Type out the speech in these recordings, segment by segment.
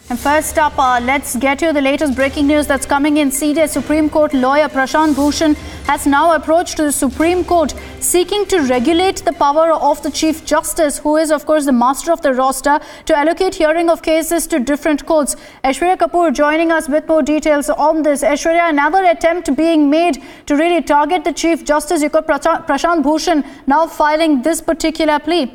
And first up, let's get you the latest breaking news that's coming in. CJI Supreme Court lawyer Prashant Bhushan has now approached to the Supreme Court seeking to regulate the power of the Chief Justice, who is of course the master of the roster, to allocate hearing of cases to different courts. Aishwarya Kapoor joining us with more details on this. Aishwarya, another attempt being made to really target the Chief Justice. You got Prashant Bhushan now filing this particular plea.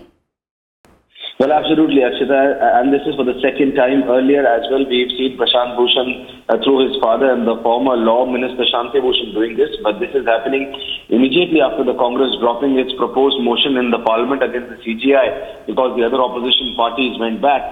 Well, absolutely, Akshita, and this is for the second time. Earlier as well, we've seen Prashant Bhushan through his father and the former Law Minister Shanti Bhushan doing this, but this is happening immediately after the Congress dropping its proposed motion in the Parliament against the CJI because the other opposition parties went back.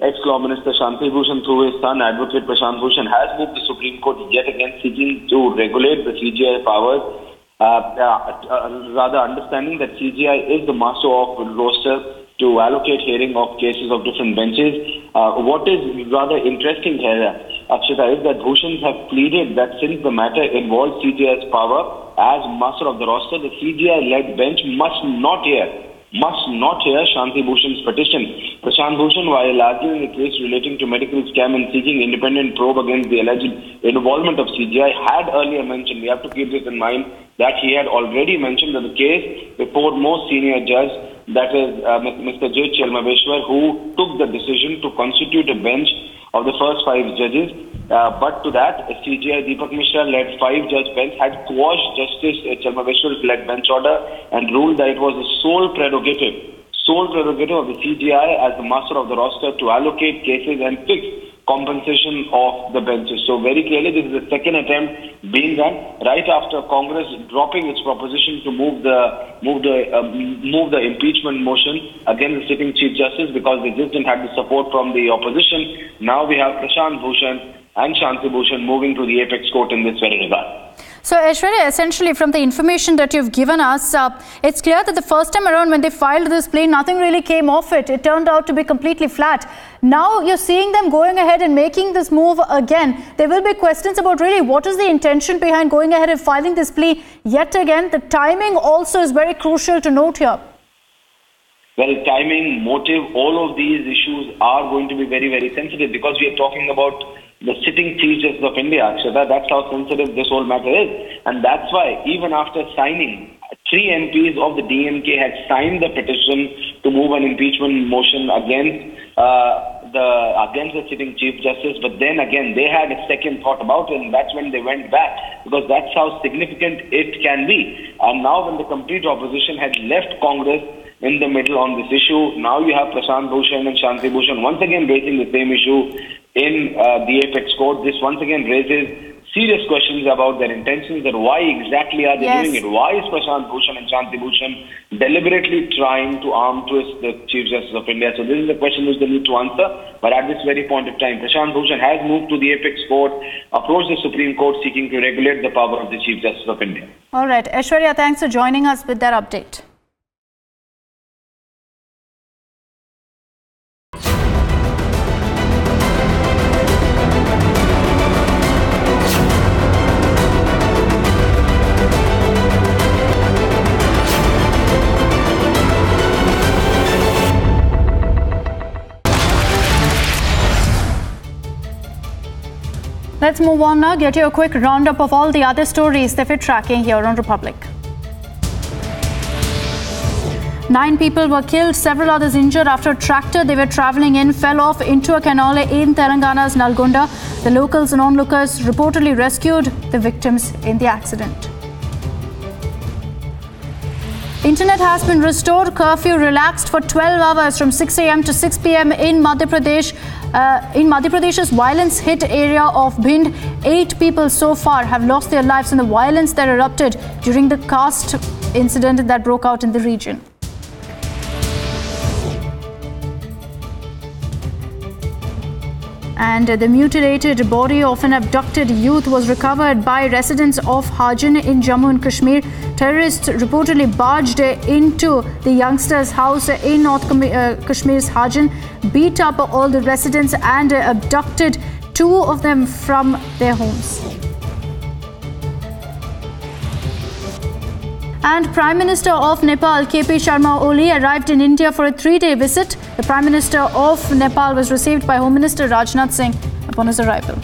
Ex-Law Minister Shanti Bhushan, through his son, Advocate Prashant Bhushan, has moved the Supreme Court yet again seeking to regulate the CJI powers, rather understanding that CJI is the master of the roster to allocate hearing of cases of different benches. What is rather interesting here, Akshita, is that Bhushans have pleaded that since the matter involves CJI's power as master of the roster, the CJI-led bench must not hear Shanti Bhushan's petition. Prashant Bhushan, while arguing a case relating to medical scam and seeking independent probe against the alleged involvement of CJI, had earlier mentioned, we have to keep this in mind, that he had already mentioned that the case before most senior judge, that is Mr. J. Chelmaveshwar, who took the decision to constitute a bench of the first 5 judges. But to that, CJI Deepak Mishra led 5-judge bench had quashed Justice Chelmaveshwar's led bench order and ruled that it was the sole prerogative of the CJI as the master of the roster to allocate cases and fix compensation of the benches. So very clearly, this is the second attempt being done right after Congress dropping its proposition to move the impeachment motion against the sitting Chief Justice because they just didn't have the support from the opposition. Now we have Prashant Bhushan and Shanti Bhushan moving to the apex court in this very regard. So Aishwarya, essentially from the information that you've given us, it's clear that the first time around when they filed this plea, nothing really came off it. It turned out to be completely flat. Now you're seeing them going ahead and making this move again. There will be questions about really what is the intention behind going ahead and filing this plea yet again. The timing also is very crucial to note here. Well, timing, motive, all of these issues are going to be very, very sensitive because we are talking about the sitting Chief Justice of India, Akshata. That's how sensitive this whole matter is. And that's why even after signing, 3 MPs of the DMK had signed the petition to move an impeachment motion against the sitting Chief Justice. But then again, they had a second thought about it, and that's when they went back because that's how significant it can be. And now when the complete opposition had left Congress in the middle on this issue, now you have Prashant Bhushan and Shanti Bhushan once again raising the same issue in the apex court. This once again raises serious questions about their intentions, that why exactly are they doing it? Why is Prashant Bhushan and Shanti Bhushan deliberately trying to arm twist the Chief Justice of India? So this is a question which they need to answer. But at this very point of time, Prashant Bhushan has moved to the apex court, approached the Supreme Court seeking to regulate the power of the Chief Justice of India. All right, Aishwarya, thanks for joining us with that update. Let's move on now, get you a quick roundup of all the other stories that we're tracking here on Republic. 9 people were killed, several others injured after a tractor they were travelling in fell off into a canal in Telangana's Nalgonda. The locals and onlookers reportedly rescued the victims in the accident. Internet has been restored, curfew relaxed for 12 hours from 6 a.m. to 6 p.m. in Madhya Pradesh. In Madhya Pradesh's violence-hit area of Bhind, 8 people so far have lost their lives in the violence that erupted during the caste incident that broke out in the region. And the mutilated body of an abducted youth was recovered by residents of Hajin in Jammu and Kashmir. Terrorists reportedly barged into the youngster's house in North Kashmir's Hajin, beat up all the residents and abducted 2 of them from their homes. And Prime Minister of Nepal, KP Sharma Oli, arrived in India for a 3-day visit. The Prime Minister of Nepal was received by Home Minister Rajnath Singh upon his arrival.